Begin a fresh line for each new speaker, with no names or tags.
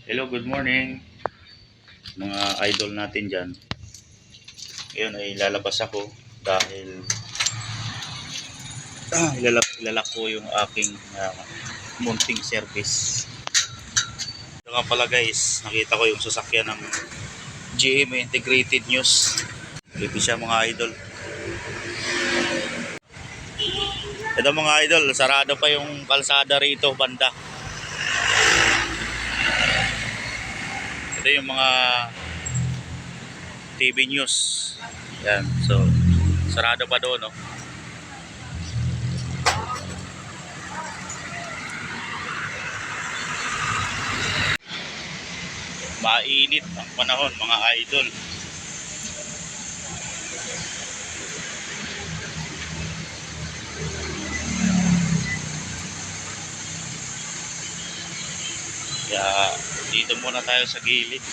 Hello, good morning mga idol natin dyan. Ngayon ay lalabas ako dahil ilalak ko yung aking munting service. Ito nga pala guys, nakita ko yung sasakyan ng GMA Integrated News. Ito siya mga idol. Ito mga idol, sarado pa yung kalsada rito banda. Ito yung mga TV News. Yan, so sarado pa doon, no? Mainit ang panahon mga idol. Kaya dito muna tayo sa gilid.